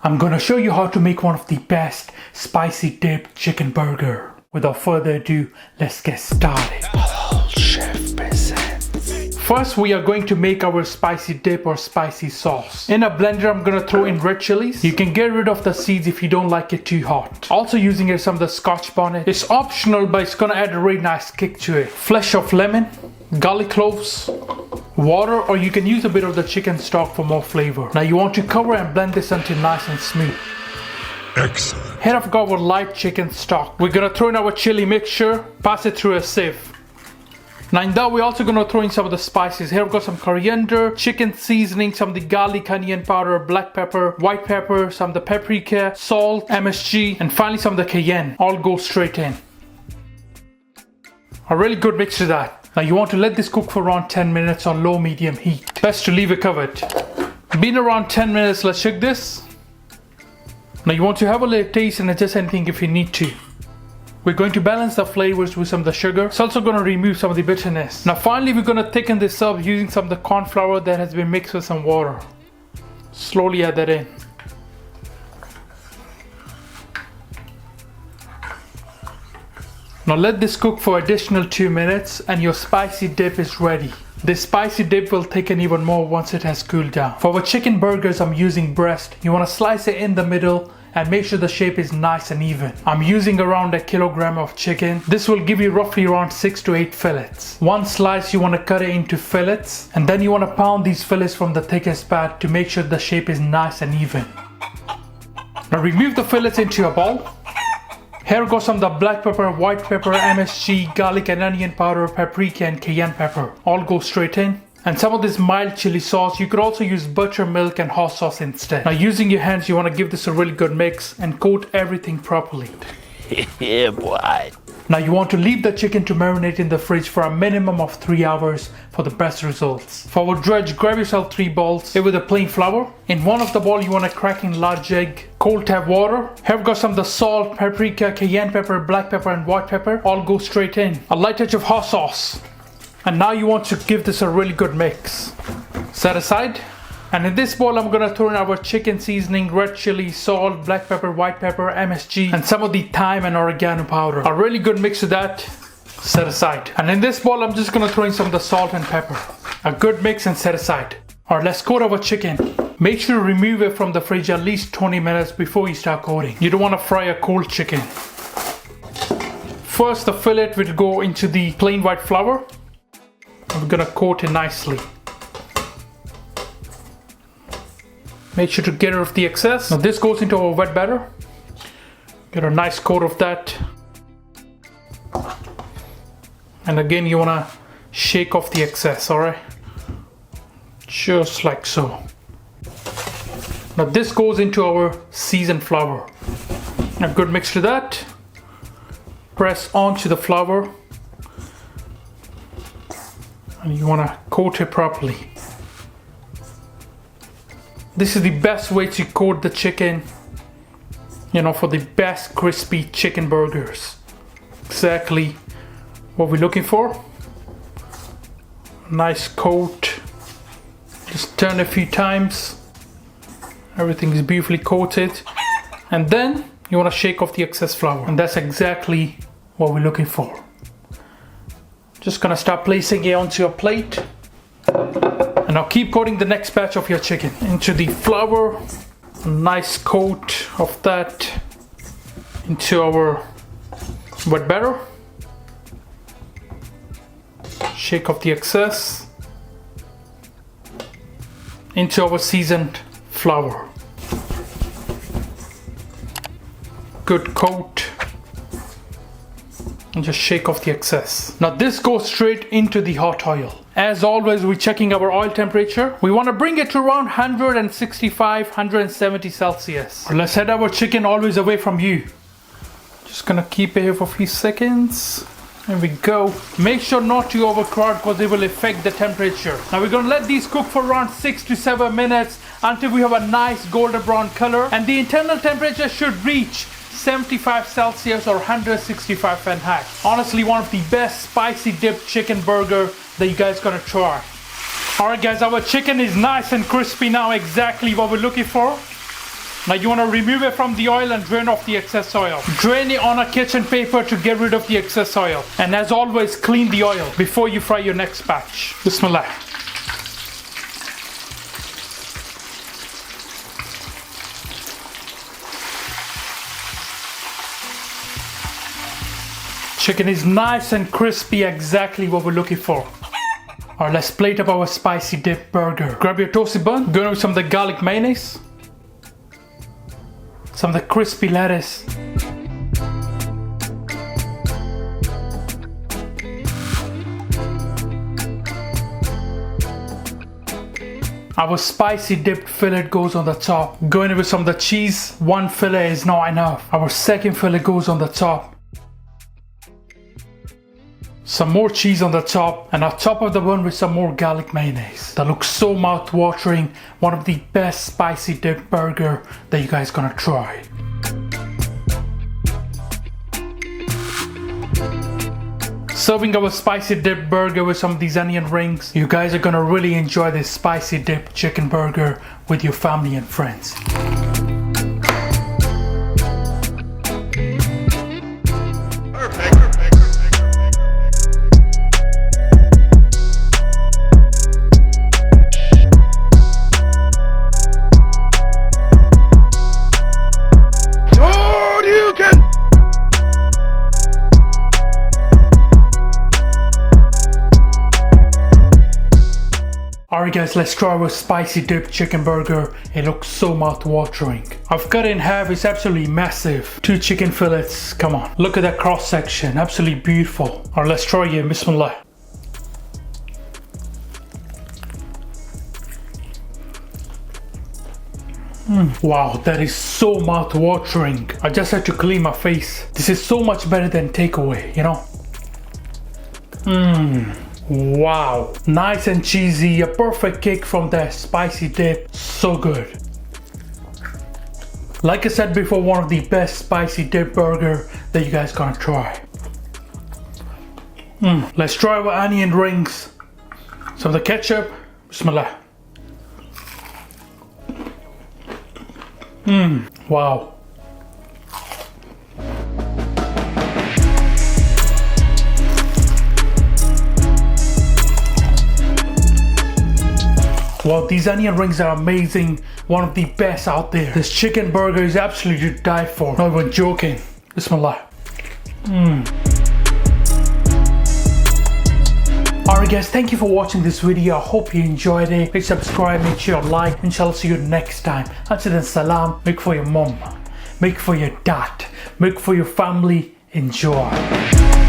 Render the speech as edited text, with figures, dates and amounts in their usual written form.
I'm gonna show you how to make one of the best spicy dipped chicken burger. Without further ado, let's get started. Chef presents. First, we are going to make our spicy dip or spicy sauce. In a blender, I'm gonna throw in red chilies. You can get rid of the seeds if you don't like it too hot. Also using here some of the Scotch bonnet. It's optional, but it's gonna add a really nice kick to it. Flesh of lemon, garlic cloves, water, or you can use a bit of the chicken stock for more flavor. Now you want to cover and blend this until nice and smooth. Excellent. Here I've got our light chicken stock. We're gonna throw in our chili mixture, pass it through a sieve. Now in that we're also gonna throw in some of the spices. Here I've got some coriander, chicken seasoning, some of the garlic, onion powder, black pepper, white pepper, some of the paprika, salt, MSG, and finally some of the cayenne. All go straight in. A really good mix to that. Now you want to let this cook for around 10 minutes on low medium heat. Best to leave it covered. Been around 10 minutes, let's check this. Now you want to have a little taste and adjust anything if you need to. We're going to balance the flavors with some of the sugar. It's also going to remove some of the bitterness. Now finally we're going to thicken this up using some of the corn flour that has been mixed with some water. Slowly add that in. Now let this cook for additional 2 minutes and your spicy dip is ready. This spicy dip will thicken even more once it has cooled down. For our chicken burgers I'm using breast. You want to slice it in the middle and make sure the shape is nice and even. I'm using around 1 kilogram of chicken. This will give you roughly around 6 to 8 fillets. One slice you want to cut it into fillets and then you want to pound these fillets from the thickest part to make sure the shape is nice and even. Now remove the fillets into a bowl. Here goes some of the black pepper, white pepper, MSG, garlic and onion powder, paprika and cayenne pepper. All go straight in. And some of this mild chili sauce, you could also use buttermilk and hot sauce instead. Now using your hands, you want to give this a really good mix and coat everything properly. Yeah, boy. Now you want to leave the chicken to marinate in the fridge for a minimum of 3 hours for the best results. For our dredge, grab yourself 3 bowls with a plain flour. In one of the bowl you want to crack in large egg, cold tap water. Here we've got some of the salt, paprika, cayenne pepper, black pepper and white pepper. All go straight in. A light touch of hot sauce. And now you want to give this a really good mix. Set aside. And in this bowl I'm gonna throw in our chicken seasoning, red chili, salt, black pepper, white pepper, MSG, and some of the thyme and oregano powder. A really good mix of that. Set aside. And in this bowl I'm just gonna throw in some of the salt and pepper. A good mix and set aside. Alright, let's coat our chicken. Make sure to remove it from the fridge at least 20 minutes before you start coating. You don't want to fry a cold chicken. First the fillet will go into the plain white flour. We're gonna coat it nicely. Make sure to get rid of the excess. Now this goes into our wet batter. Get a nice coat of that. And again you wanna shake off the excess, alright? Just like so. Now this goes into our seasoned flour. A good mix to that. Press onto the flour. And you wanna coat it properly. This is the best way to coat the chicken, for the best crispy chicken burgers. Exactly what we're looking for. Nice coat. Just turn a few times. Everything is beautifully coated. And then you want to shake off the excess flour. And that's exactly what we're looking for. Just gonna start placing it onto a plate. And now keep coating the next batch of your chicken into the flour. A nice coat of that into our wet batter. Shake off the excess into our seasoned flour. Good coat. And just shake off the excess. Now this goes straight into the hot oil. As always, we're checking our oil temperature. We want to bring it to around 165, 170 Celsius. Let's set our chicken always away from you. Just gonna keep it here for a few seconds. There we go. Make sure not to overcrowd because it will affect the temperature. Now we're gonna let these cook for around 6 to 7 minutes until we have a nice golden brown color. And the internal temperature should reach 75 Celsius or 165 Fahrenheit. Honestly, one of the best spicy dipped chicken burger that you guys gonna try. Alright guys, our chicken is nice and crispy now, exactly what we're looking for. Now you want to remove it from the oil and drain off the excess oil. Drain it on a kitchen paper to get rid of the excess oil. And as always, clean the oil before you fry your next batch. Bismillah. Chicken is nice and crispy, exactly what we're looking for. Alright, let's plate up our spicy dip burger. Grab your toasted bun, go in with some of the garlic mayonnaise, some of the crispy lettuce, our spicy dipped fillet goes on the top. Go in with some of the cheese. One fillet is not enough. Our second fillet goes on the top. Some more cheese on the top, and on top of the bun with some more garlic mayonnaise. That looks so mouth-watering. One of the best spicy dip burger that you guys gonna try. Serving our spicy dip burger with some of these onion rings. You guys are gonna really enjoy this spicy dip chicken burger with your family and friends. Alright guys, let's try our spicy dip chicken burger. It looks so mouth-watering. I've cut it in half, it's absolutely massive. 2 chicken fillets, come on. Look at that cross section, absolutely beautiful. Alright, let's try it, bismillah. Wow, that is so mouth-watering. I just had to clean my face. This is so much better than takeaway, you know? Wow, nice and cheesy, a perfect kick from that spicy dip, so good. Like I said before, one of the best spicy dip burger that you guys gonna try. Let's try our onion rings. Some of the ketchup, bismillah. Wow. Wow, these onion rings are amazing. One of the best out there. This chicken burger is absolutely to die for. Not even joking. Bismillah. Alright guys, thank you for watching this video. I hope you enjoyed it. Please subscribe, make sure you like. Inshallah, see you next time. Until then, salam. Make for your mom. Make for your dad. Make for your family. Enjoy.